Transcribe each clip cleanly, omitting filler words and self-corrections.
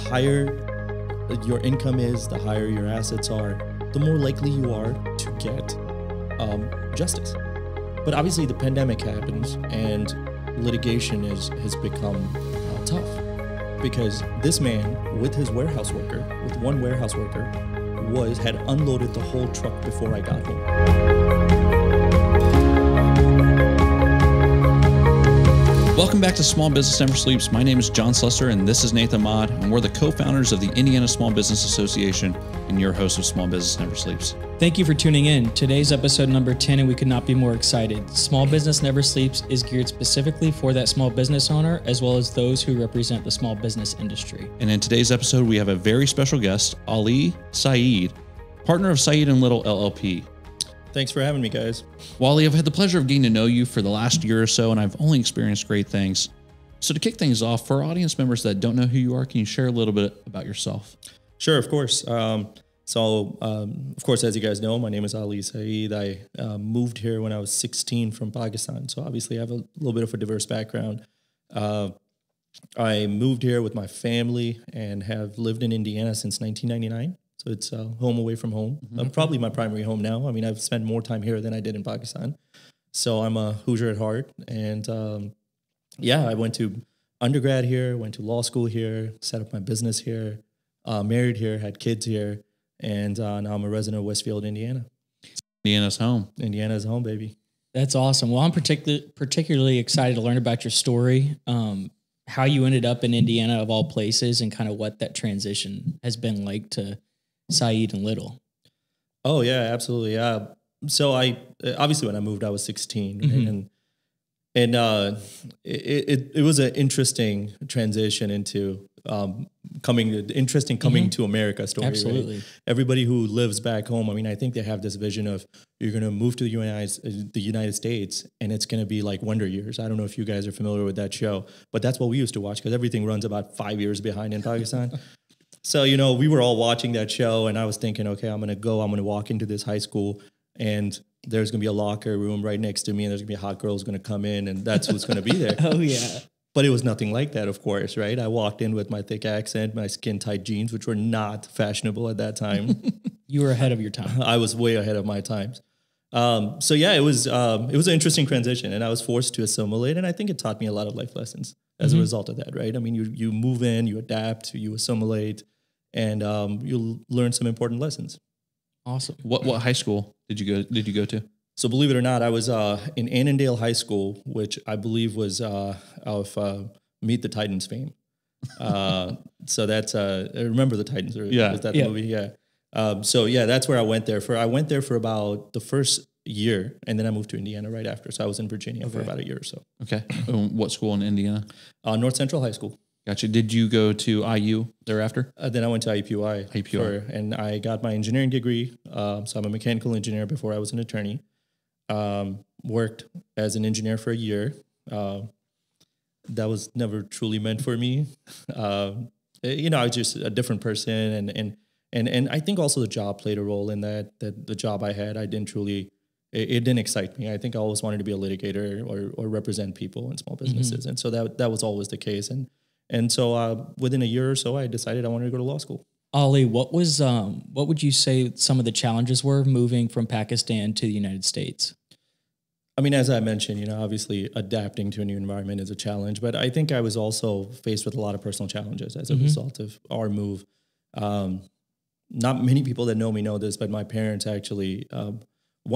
higher your income is, the higher your assets are, the more likely you are to get justice. But obviously the pandemic happens and litigation has become tough, because this man with his warehouse worker, with one warehouse worker, had unloaded the whole truck before I got home. Welcome back to Small Business Never Sleeps. My name is John Slusser, and this is Nathan Maude, and we're the co-founders of the Indiana Small Business Association and your host of Small Business Never Sleeps. Thank you for tuning in. Today's episode number 10, and we could not be more excited. Small Business Never Sleeps is geared specifically for that small business owner, as well as those who represent the small business industry. And in today's episode, we have a very special guest, Ali Saeed, partner of Saeed Little, LLP. Thanks for having me, guys. Wally, I've had the pleasure of getting to know you for the last year or so, and I've only experienced great things. So to kick things off, for our audience members that don't know who you are, can you share a little bit about yourself? Sure, of course. Of course, as you guys know, my name is Ali Saeed. I moved here when I was 16 from Pakistan. So obviously I have a little bit of a diverse background. I moved here with my family and have lived in Indiana since 1999. So it's home away from home. Probably my primary home now. I mean, I've spent more time here than I did in Pakistan. So I'm a Hoosier at heart. And I went to undergrad here, went to law school here, set up my business here, married here, had kids here. And now I'm a resident of Westfield, Indiana. Indiana's home. Indiana's home, baby. That's awesome. Well, I'm particularly excited to learn about your story, how you ended up in Indiana of all places, and kind of what that transition has been like to Saeed and Little. Oh, yeah, absolutely. So I obviously when I moved, I was 16, and it was an interesting transition into coming to America story. Absolutely. Right? Everybody who lives back home, I mean, I think they have this vision of you're going to move to the United States and it's going to be like Wonder Years. I don't know if you guys are familiar with that show, but that's what we used to watch because everything runs about 5 years behind in Pakistan. So, we were all watching that show and I was thinking, okay, I'm going to walk into this high school and there's going to be a locker room right next to me and there's going to be a hot girl who's going to come in and that's what's going to be there. Oh, yeah. But it was nothing like that, of course, right? I walked in with my thick accent, my skin-tight jeans, which were not fashionable at that time. You were ahead of your time. I was way ahead of my times. It was an interesting transition and I was forced to assimilate. And I think it taught me a lot of life lessons as a result of that, right? I mean, you move in, you adapt, you assimilate, and you'll learn some important lessons. Awesome. What high school did you go to? So believe it or not, I was in Annandale High School, which I believe was of Meet the Titans fame. So that's I remember the Titans. Was that the movie? Yeah. That's where I went there for. I went there for about the first year, and then I moved to Indiana right after. So I was in Virginia for about a year or so. Okay. What school in Indiana? North Central High School. Gotcha. Did you go to IU thereafter? Then I went to IUPUI. And I got my engineering degree. So I'm a mechanical engineer before I was an attorney. Worked as an engineer for a year. That was never truly meant for me. I was just a different person. And I think also the job played a role in that the job I had, it didn't excite me. I think I always wanted to be a litigator or represent people in small businesses. And so that was always the case. And so within a year or so, I decided I wanted to go to law school. Ali, what would you say some of the challenges were moving from Pakistan to the United States? I mean, as I mentioned, obviously adapting to a new environment is a challenge, but I think I was also faced with a lot of personal challenges as a result of our move. Not many people that know me know this, but my parents actually,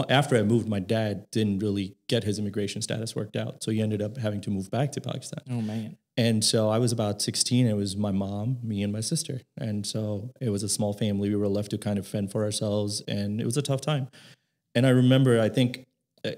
after I moved, my dad didn't really get his immigration status worked out. So he ended up having to move back to Pakistan. Oh, man. And so I was about 16. It was my mom, me, and my sister. And so it was a small family. We were left to kind of fend for ourselves. And it was a tough time. And I remember, I think,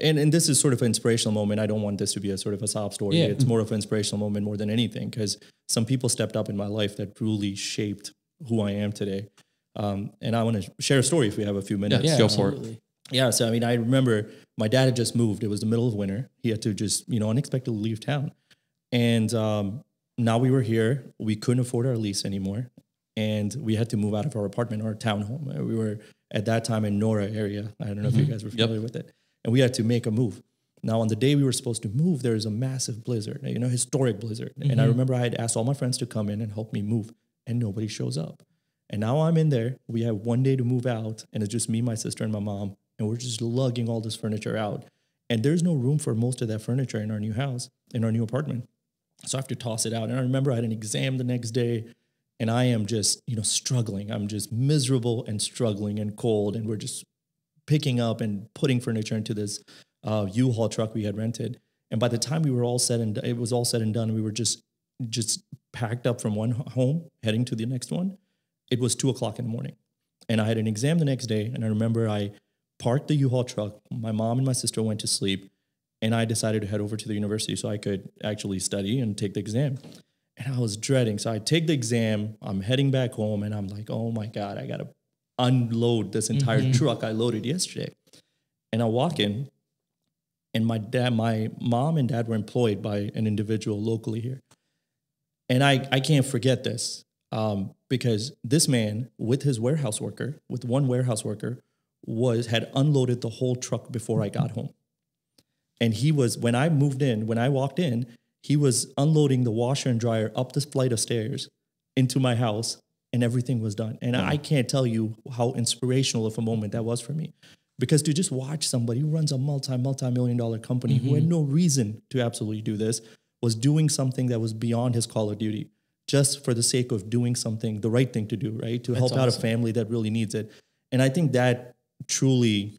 and this is sort of an inspirational moment. I don't want this to be a sort of a sob story. Yeah. It's more of an inspirational moment more than anything because some people stepped up in my life that really shaped who I am today. And I want to share a story if we have a few minutes. Yeah, go for it. Yeah, so I mean, I remember my dad had just moved. It was the middle of winter. He had to just, unexpectedly leave town. And now we were here. We couldn't afford our lease anymore. And we had to move out of our apartment or townhome. We were at that time in Nora area. I don't know if you guys were familiar with it. And we had to make a move. Now, on the day we were supposed to move, there was a massive blizzard, historic blizzard. And I remember I had asked all my friends to come in and help me move. and nobody shows up. And now I'm in there. We have 1 day to move out, and it's just me, my sister, and my mom, and we're just lugging all this furniture out. And there's no room for most of that furniture in our new house, in our new apartment. So I have to toss it out. And I remember I had an exam the next day, and I am just, struggling. I'm just miserable and struggling and cold, and we're just picking up and putting furniture into this U-Haul truck we had rented. And by the time we were all said and it was all said and done, we were just packed up from one home, heading to the next one. It was 2:00 in the morning, and I had an exam the next day. And I remember I parked the U-Haul truck. My mom and my sister went to sleep, and I decided to head over to the university so I could actually study and take the exam. And I was dreading. So I take the exam. I'm heading back home, and I'm like, oh my God, I got to unload this entire truck I loaded yesterday. And I walk in, and my mom and dad were employed by an individual locally here. And I can't forget this because this man with one warehouse worker, had unloaded the whole truck before I got home. And when I walked in, he was unloading the washer and dryer up this flight of stairs into my house, and everything was done. And I can't tell you how inspirational of a moment that was for me. Because to just watch somebody who runs a multi-million-dollar company who had no reason to absolutely do this, was doing something that was beyond his call of duty, just for the sake of doing something, the right thing to do, right? To help out a family that really needs it. And I think that truly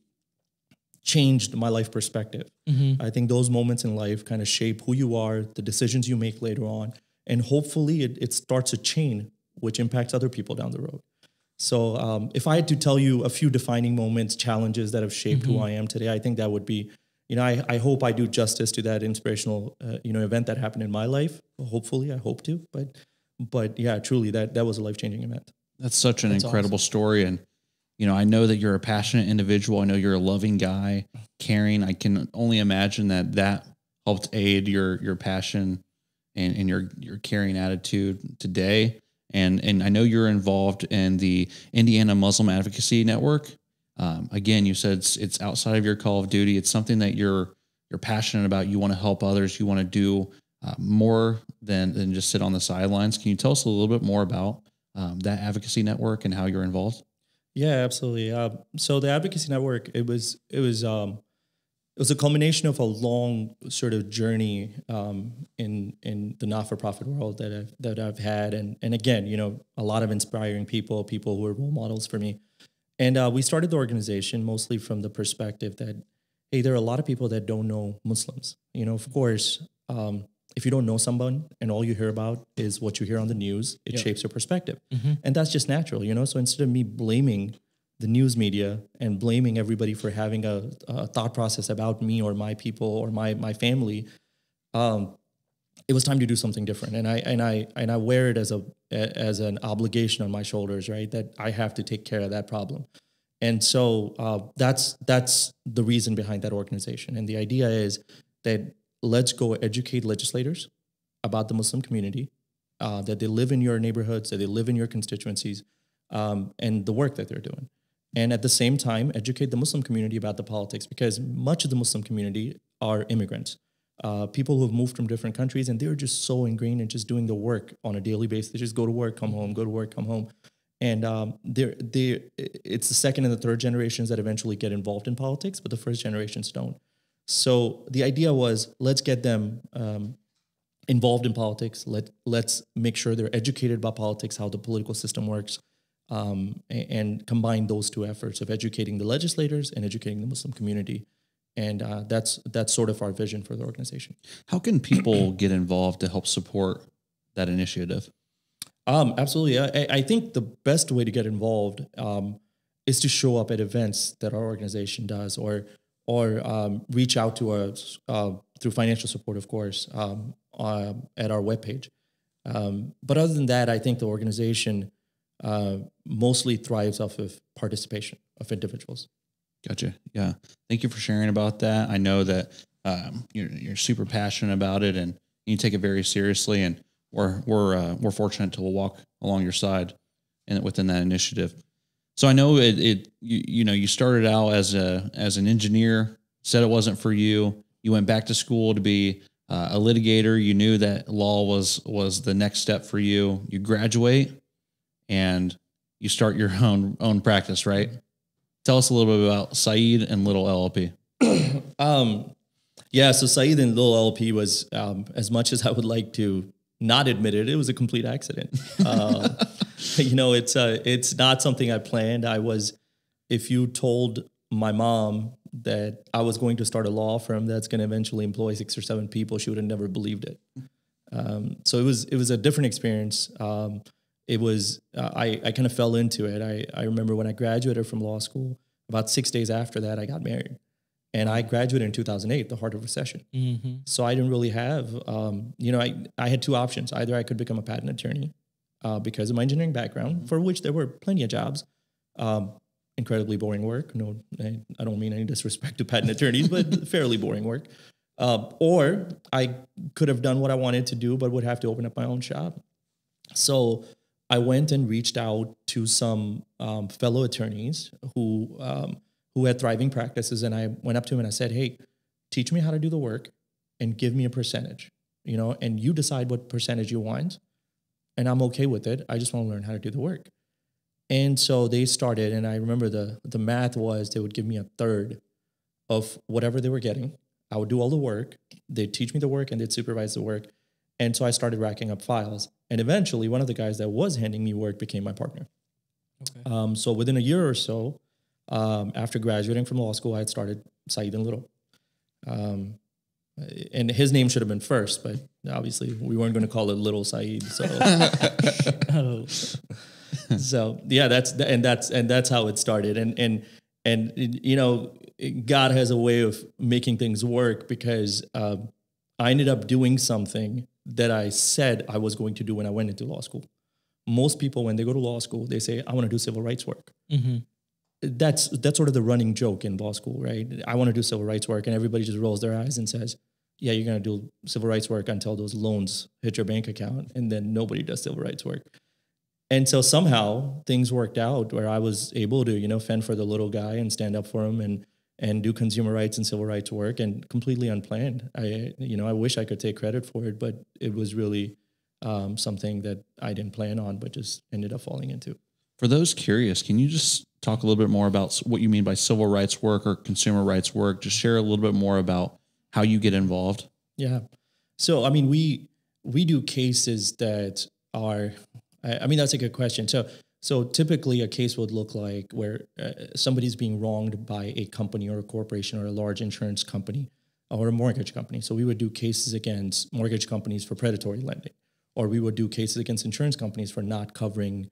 changed my life perspective. I think those moments in life kind of shape who you are, the decisions you make later on, and hopefully it starts a chain which impacts other people down the road. So if I had to tell you a few defining moments, challenges that have shaped who I am today, I think that would be, I hope I do justice to that inspirational, event that happened in my life. Hopefully, I hope to, but yeah, truly that was a life-changing event. That's such an incredible story. And, I know that you're a passionate individual. I know you're a loving guy, caring. I can only imagine that helped aid your passion and your caring attitude today. And I know you're involved in the Indiana Muslim Advocacy Network. Again, you said it's outside of your call of duty. It's something that you're passionate about. You want to help others. You want to do more than just sit on the sidelines. Can you tell us a little bit more about that advocacy network and how you're involved? Yeah, absolutely. So the advocacy network, it was a culmination of a long sort of journey in the not-for-profit world that I've had, and again, a lot of inspiring people who were role models for me. And we started the organization mostly from the perspective that, hey, there are a lot of people that don't know Muslims. Of course, if you don't know someone and all you hear about is what you hear on the news, it shapes your perspective. And that's just natural, So instead of me blaming the news media and blaming everybody for having a thought process about me or my people or my family, it was time to do something different. And I wear it as an obligation on my shoulders, right? That I have to take care of that problem. And so that's the reason behind that organization. And the idea is that let's go educate legislators about the Muslim community, that they live in your neighborhoods, that they live in your constituencies, and the work that they're doing. And at the same time, educate the Muslim community about the politics, because much of the Muslim community are immigrants, people who have moved from different countries, and they're just so ingrained in just doing the work on a daily basis. They just go to work, come home, go to work, come home. And it's the second and the third generations that eventually get involved in politics, but the first generations don't. So the idea was, let's get them involved in politics. Let's make sure they're educated about politics, how the political system works, and combine those two efforts of educating the legislators and educating the Muslim community. And that's sort of our vision for the organization. How can people get involved to help support that initiative? Absolutely. I think the best way to get involved is to show up at events that our organization does, or reach out to us through financial support, of course, at our webpage. But other than that, I think the organization mostly thrives off of participation of individuals. Gotcha. Yeah. Thank you for sharing about that. I know that you're super passionate about it, and you take it very seriously. And we're fortunate to walk along your side and within that initiative. So I know you started out as an engineer, said it wasn't for you. You went back to school to be a litigator. You knew that law was the next step for you. You graduate, and you start your own practice, right? Tell us a little bit about Saeed and Little LLP. Yeah, so Saeed and Little LLP was, as much as I would like to not admit it, it was a complete accident. It's not something I planned. If you told my mom that I was going to start a law firm that's going to eventually employ 6 or 7 people, she would have never believed it. So it was a different experience. I kind of fell into it. I remember when I graduated from law school, about 6 days after that, I got married. And I graduated in 2008, the heart of recession. Mm-hmm. So I didn't really have, I had 2 options. Either I could become a patent attorney because of my engineering background, for which there were plenty of jobs. Incredibly boring work. No, I don't mean any disrespect to patent attorneys, but fairly boring work. Or I could have done what I wanted to do, but would have to open up my own shop. So I went and reached out to some fellow attorneys who had thriving practices. And I went up to him and I said, hey, teach me how to do the work and give me a percentage, and you decide what percentage you want. And I'm okay with it. I just want to learn how to do the work. And so they started, and I remember the math was they would give me a third of whatever they were getting. I would do all the work. They'd teach me the work and they'd supervise the work. And so I started racking up files. And eventually one of the guys that was handing me work became my partner. Okay. So within a year or so, after graduating from law school, I had started Saeed Little. And his name should have been first, but obviously we weren't going to call it Little Saeed. So, so yeah, that's how it started. And God has a way of making things work because I ended up doing something that I said I was going to do when I went into law school. Most people, when they go to law school, they say, I want to do civil rights work. Mm-hmm. That's sort of the running joke in law school, right? I want to do civil rights work, and everybody just rolls their eyes and says, yeah, you're going to do civil rights work until those loans hit your bank account, and then nobody does civil rights work. And so somehow things worked out where I was able to, fend for the little guy and stand up for him and do consumer rights and civil rights work, and completely unplanned. I wish I could take credit for it, but it was really something that I didn't plan on, but just ended up falling into. For those curious, can you just talk a little bit more about what you mean by civil rights work or consumer rights work? Just share a little bit more about how you get involved. Yeah. So, I mean, we do cases that are, that's a good question. So typically a case would look like where somebody's being wronged by a company or a corporation or a large insurance company or a mortgage company. So we would do cases against mortgage companies for predatory lending, or we would do cases against insurance companies for not covering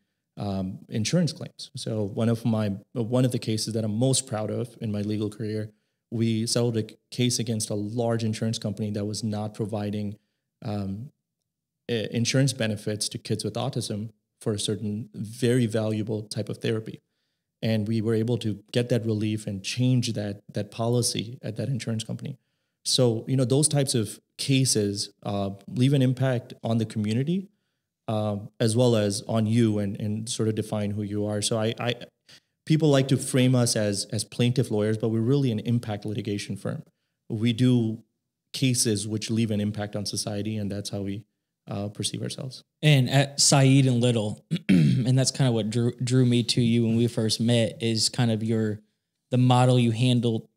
insurance claims. So one of the cases that I'm most proud of in my legal career, we settled a case against a large insurance company that was not providing insurance benefits to kids with autism for a certain very valuable type of therapy. And we were able to get that relief and change that policy at that insurance company. So, those types of cases leave an impact on the community, as well as on you and sort of define who you are. So people like to frame us as plaintiff lawyers, but we're really an impact litigation firm. We do cases which leave an impact on society, and that's how we perceive ourselves. And at Saeed and Little, and that's kind of what drew me to you when we first met, is kind of the model you handle,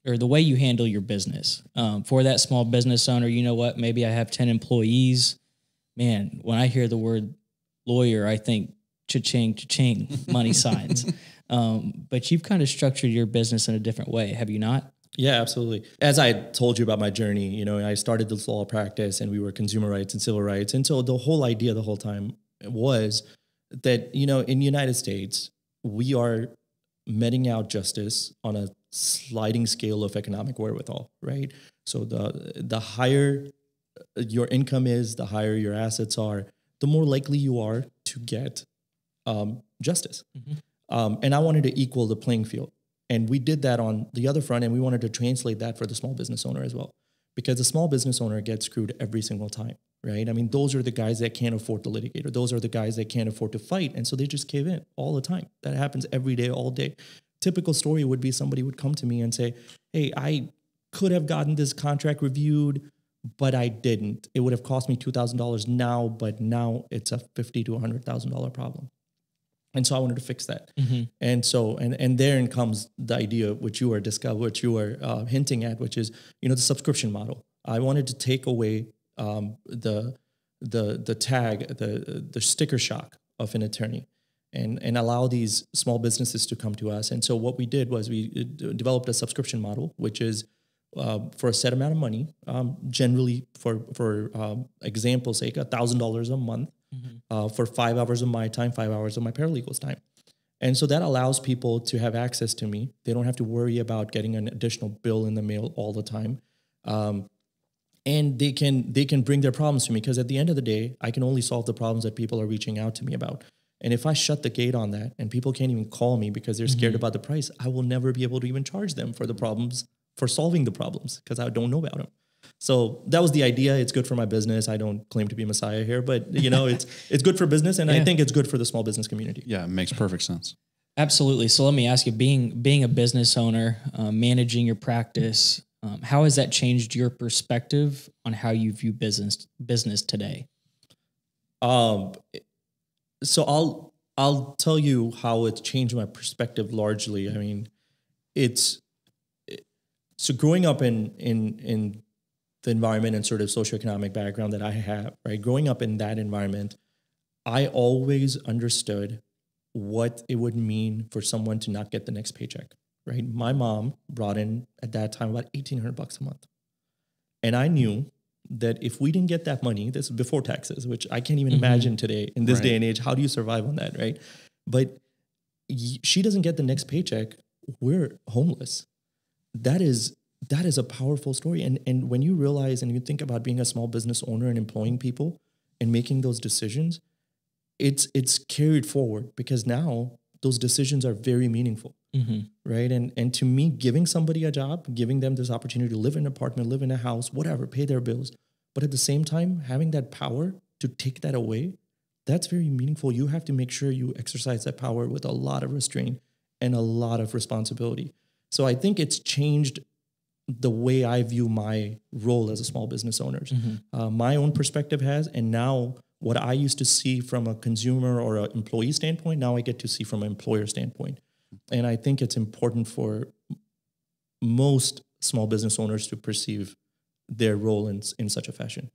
or the way you handle your business. For that small business owner, maybe I have 10 employees. Man, when I hear the word lawyer, I think cha-ching, cha-ching, money signs. But you've kind of structured your business in a different way, have you not? Yeah, absolutely. As I told you about my journey, I started this law practice and we were consumer rights and civil rights. And so the whole idea the whole time was that, in the United States, we are meting out justice on a sliding scale of economic wherewithal, right? So the higher your income is, the higher your assets are, the more likely you are to get justice. Mm-hmm. And I wanted to equal the playing field. And we did that on the other front, and we wanted to translate that for the small business owner as well. Because the small business owner gets screwed every single time, right? I mean, those are the guys that can't afford to litigate, or those are the guys that can't afford to fight, and so they just cave in all the time. That happens every day, all day. Typical story would be somebody would come to me and say, hey, I could have gotten this contract reviewed, but I didn't. It would have cost me $2,000 now, but now it's a $50,000 to $100,000 problem. And so I wanted to fix that. And so, and therein comes the idea which you were hinting at, which is, the subscription model. I wanted to take away the tag, the sticker shock of an attorney, and allow these small businesses to come to us. And so what we did was we developed a subscription model, which is for a set amount of money, generally for example's sake, $1,000 a month, for 5 hours of my time, 5 hours of my paralegal's time. And so that allows people to have access to me. They don't have to worry about getting an additional bill in the mail all the time. And they can bring their problems to me, because at the end of the day, I can only solve the problems that people are reaching out to me about. And if I shut the gate on that and people can't even call me because they're scared about the price, I will never be able to even charge them for the problems, for solving the problems, because I don't know about them. So that was the idea. It's good for my business. I don't claim to be a messiah here, but it's good for business, and I think it's good for the small business community. Yeah, it makes perfect sense. Absolutely. So let me ask you, being a business owner, managing your practice, how has that changed your perspective on how you view business today? So I'll tell you how it's changed my perspective largely. I mean, so growing up in the environment and sort of socioeconomic background that I have, right? Growing up in that environment, I always understood what it would mean for someone to not get the next paycheck, right? My mom brought in at that time about $1,800 a month. And I knew that if we didn't get that money, this is before taxes, which I can't even imagine today in this day and age, how do you survive on that, right? But she doesn't get the next paycheck, we're homeless. That is a powerful story. And when you realize and you think about being a small business owner and employing people and making those decisions, it's carried forward, because now those decisions are very meaningful, right? And to me, giving somebody a job, giving them this opportunity to live in an apartment, live in a house, whatever, pay their bills, but at the same time, having that power to take that away, that's very meaningful. You have to make sure you exercise that power with a lot of restraint and a lot of responsibility. So I think it's changed the way I view my role as a small business owner. My own perspective has, and now what I used to see from a consumer or an employee standpoint, now I get to see from an employer standpoint. And I think it's important for most small business owners to perceive their role in such a fashion.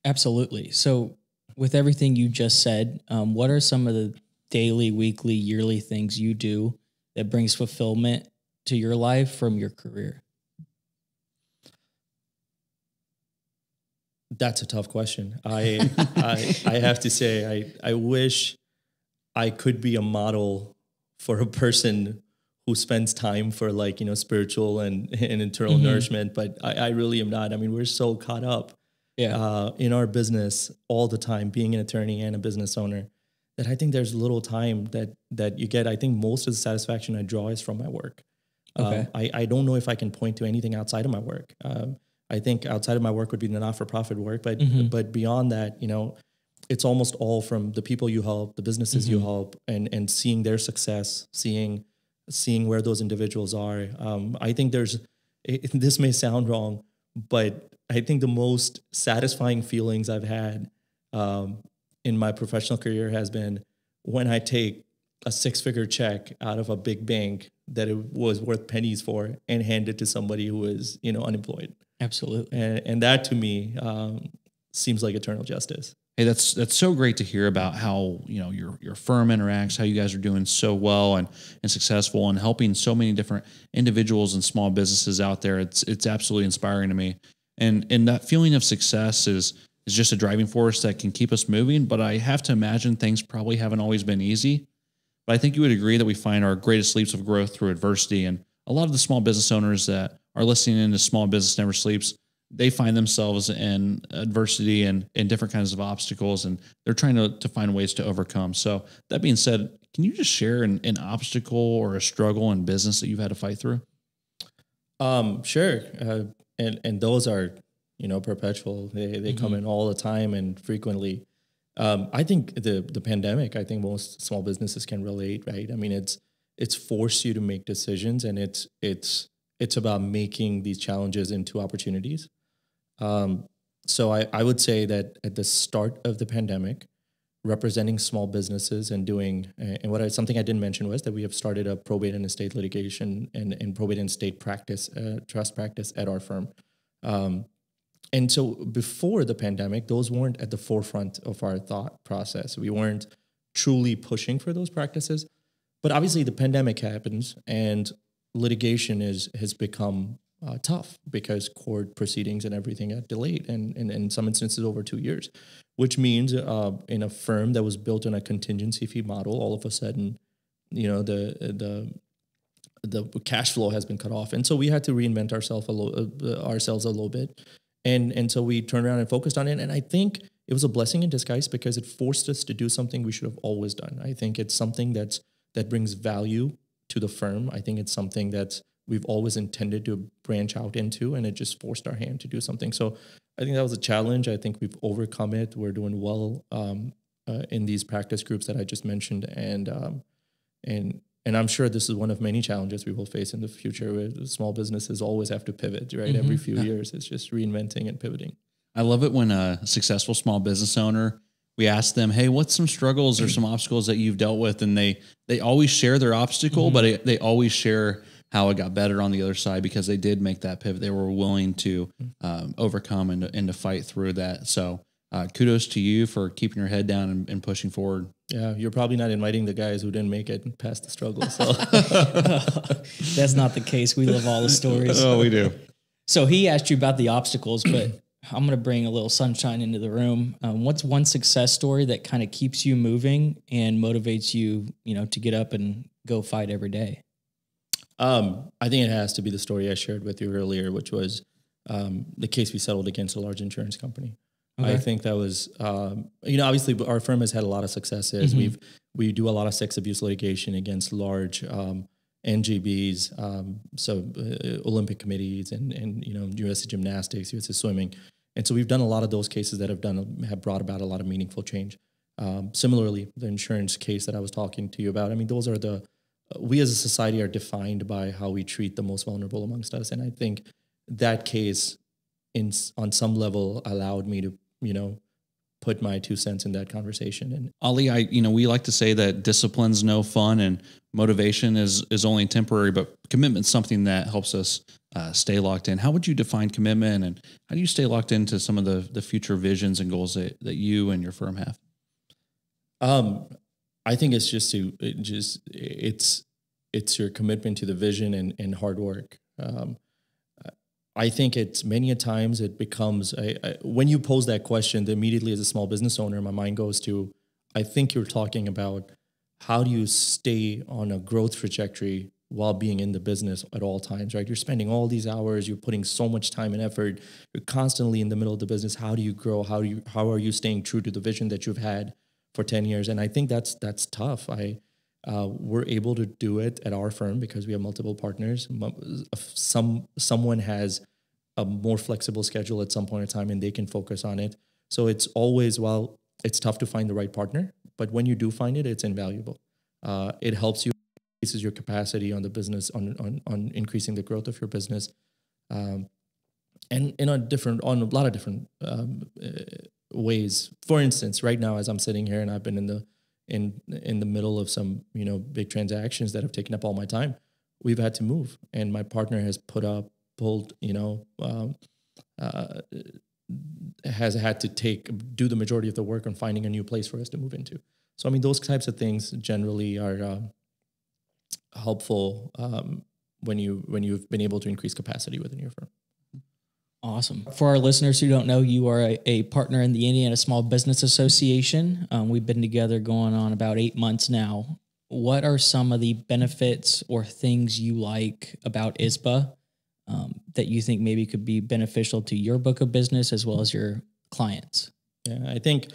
Absolutely. So with everything you just said, what are some of the daily, weekly, yearly things you do that brings fulfillment to your life from your career? That's a tough question. I have to say, I wish I could be a model for a person who spends time for spiritual and internal nourishment, but I really am not. I mean, we're so caught up in our business all the time, being an attorney and a business owner, that I think there's little time that you get. I think most of the satisfaction I draw is from my work. Okay. I don't know if I can point to anything outside of my work. I think outside of my work would be the not-for-profit work, but beyond that, it's almost all from the people you help, the businesses you help, and seeing their success, seeing where those individuals are. I think this may sound wrong, but I think the most satisfying feelings I've had in my professional career has been when I take a 6-figure check out of a big bank that it was worth pennies for and hand it to somebody who is, unemployed. Absolutely. And that to me seems like eternal justice. Hey, that's so great to hear about how, your firm interacts, how you guys are doing so well and successful and helping so many different individuals and small businesses out there. It's absolutely inspiring to me. And that feeling of success is just a driving force that can keep us moving. But I have to imagine things probably haven't always been easy. But I think you would agree that we find our greatest leaps of growth through adversity. And a lot of the small business owners that are listening into Small Business Never Sleeps, they find themselves in adversity and in different kinds of obstacles, and they're trying to find ways to overcome. So that being said, can you just share an obstacle or a struggle in business that you've had to fight through? Sure. And those are, perpetual. They come in all the time and frequently. I think the pandemic, I think most small businesses can relate, right? I mean, it's forced you to make decisions, and it's about making these challenges into opportunities. So I would say that at the start of the pandemic, representing small businesses and doing, and something I didn't mention was that we have started a probate and estate litigation and probate and estate practice, trust practice at our firm. And so before the pandemic, those weren't at the forefront of our thought process. We weren't truly pushing for those practices. But obviously the pandemic happens and litigation has become tough because court proceedings and everything got delayed, and in some instances over 2 years, which means in a firm that was built on a contingency fee model, all of a sudden, the cash flow has been cut off, and so we had to reinvent ourselves a little bit, and so we turned around and focused on it, and I think it was a blessing in disguise because it forced us to do something we should have always done. I think it's something that brings value to the firm. I think it's something that we've always intended to branch out into, and it just forced our hand to do something. So I think that was a challenge. I think we've overcome it. We're doing well in these practice groups that I just mentioned, and I'm sure this is one of many challenges we will face in the future. Where small businesses always have to pivot, right? Every few years, it's just reinventing and pivoting. I love it when a successful small business owner, we ask them, hey, what's some struggles or some obstacles that you've dealt with? And they always share their obstacle, but they always share how it got better on the other side because they did make that pivot. They were willing to overcome and to fight through that. So kudos to you for keeping your head down and pushing forward. Yeah, you're probably not inviting the guys who didn't make it past the struggle. So that's not the case. We love all the stories. Oh, we do. So he asked you about the obstacles, but I'm going to bring a little sunshine into the room. What's one success story that kind of keeps you moving and motivates you, to get up and go fight every day? I think it has to be the story I shared with you earlier, which was the case we settled against a large insurance company. Okay. I think that was, obviously our firm has had a lot of successes. We do a lot of sex abuse litigation against large NGBs, so Olympic committees and USA Gymnastics, USA Swimming. And so we've done a lot of those cases that have brought about a lot of meaningful change. Similarly, the insurance case that I was talking to you about, I mean, those are we as a society are defined by how we treat the most vulnerable amongst us. And I think that case on some level allowed me to, put my 2 cents in that conversation. And Ali, we like to say that discipline's no fun and motivation is only temporary, but commitment's something that helps us stay locked in. How would you define commitment, and how do you stay locked into some of the future visions and goals that you and your firm have? I think it's it's your commitment to the vision and hard work. I think it's many a times it becomes when you pose that question, immediately as a small business owner, my mind goes to, I think you're talking about how do you stay on a growth trajectory while being in the business at all times, right? You're spending all these hours, you're putting so much time and effort, you're constantly in the middle of the business. How do you grow? How are you staying true to the vision that you've had for 10 years? And I think that's tough. We're able to do it at our firm because we have multiple partners. Someone has a more flexible schedule at some point in time and they can focus on it. So it's always, it's tough to find the right partner, but when you do find it, it's invaluable. It helps you, increases your capacity on the business, on increasing the growth of your business. And on a lot of different ways. For instance, right now, as I'm sitting here and I've been in the middle of some, big transactions that have taken up all my time, we've had to move. And my partner has has had to do the majority of the work on finding a new place for us to move into. So, I mean, those types of things generally are helpful when you've been able to increase capacity within your firm. Awesome. For our listeners who don't know, you are a partner in the Indiana Small Business Association. We've been together going on about 8 months now. What are some of the benefits or things you like about ISBA that you think maybe could be beneficial to your book of business as well as your clients? Yeah, I think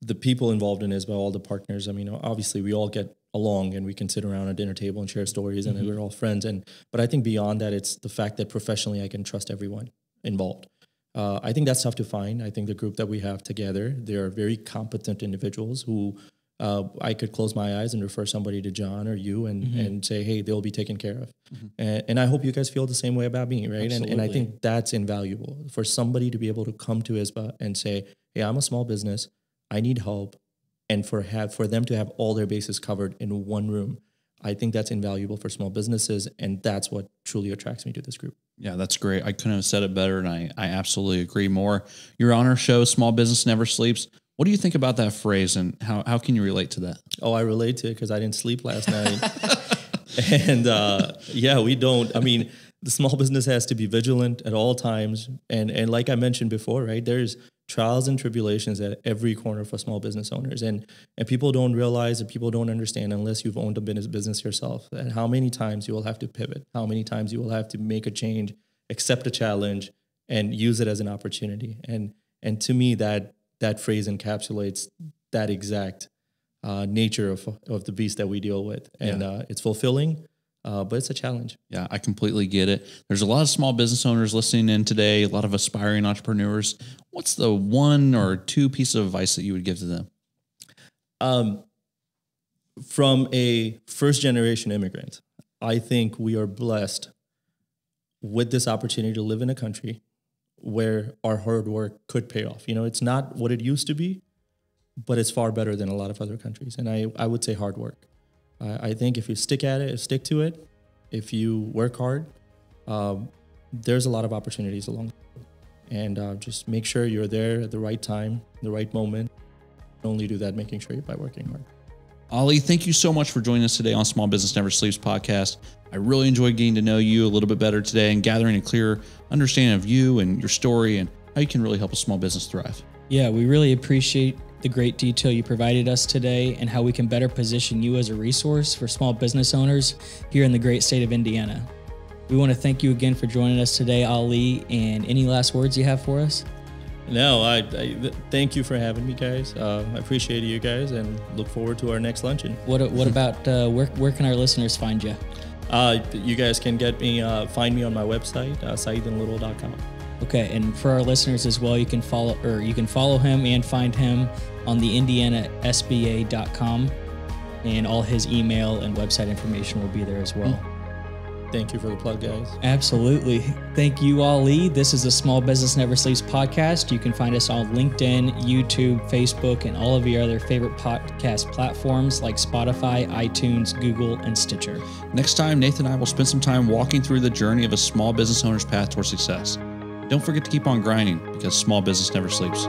the people involved in ISBA, all the partners, I mean, obviously we all get along and we can sit around a dinner table and share stories and we're all friends. But I think beyond that, it's the fact that professionally I can trust everyone involved. I think that's tough to find. I think the group that we have together, they are very competent individuals who I could close my eyes and refer somebody to John or you and say, hey, they'll be taken care of. And I hope you guys feel the same way about me, right? And I think that's invaluable for somebody to be able to come to ISBA and say, hey, I'm a small business. I need help. and for them to have all their bases covered in one room, I think that's invaluable for small businesses, and that's what truly attracts me to this group. Yeah, that's great. I couldn't have said it better, and I absolutely agree more. You're on our show, Small Business Never Sleeps. What do you think about that phrase, and how can you relate to that? Oh, I relate to it because I didn't sleep last night. And yeah, we don't. I mean, the small business has to be vigilant at all times. And like I mentioned before, right, there's trials and tribulations at every corner for small business owners. And people don't realize, and people don't understand unless you've owned a business yourself, and how many times you will have to pivot, how many times you will have to make a change, accept a challenge, and use it as an opportunity. And to me, that phrase encapsulates that exact nature of the beast that we deal with. And it's fulfilling, but it's a challenge. Yeah, I completely get it. There's a lot of small business owners listening in today, a lot of aspiring entrepreneurs. What's the one or two pieces of advice that you would give to them? From a first-generation immigrant, I think we are blessed with this opportunity to live in a country where our hard work could pay off. You know, it's not what it used to be, but it's far better than a lot of other countries. And I would say hard work. I think if you stick at it, stick to it, if you work hard, there's a lot of opportunities along the way. And just make sure you're there at the right time, the right moment. Only do that making sure you're by working hard. Ali, thank you so much for joining us today on Small Business Never Sleeps podcast. I really enjoyed getting to know you a little bit better today and gathering a clear understanding of you and your story and how you can really help a small business thrive. Yeah, we really appreciate the great detail you provided us today and how we can better position you as a resource for small business owners here in the great state of Indiana. We want to thank you again for joining us today, Ali, and any last words you have for us? No, I thank you for having me, guys. I appreciate you guys and look forward to our next luncheon. What about where can our listeners find you? You guys can find me on my website, saeedlittle.com. Okay, and for our listeners as well, you can follow him and find him on the indianasba.com, and all his email and website information will be there as well. Thank you for the plug, guys. Absolutely. Thank you, Ali. This is the Small Business Never Sleeps podcast. You can find us on LinkedIn, YouTube, Facebook, and all of your other favorite podcast platforms like Spotify, iTunes, Google, and Stitcher. Next time, Nathan and I will spend some time walking through the journey of a small business owner's path toward success. Don't forget to keep on grinding because small business never sleeps.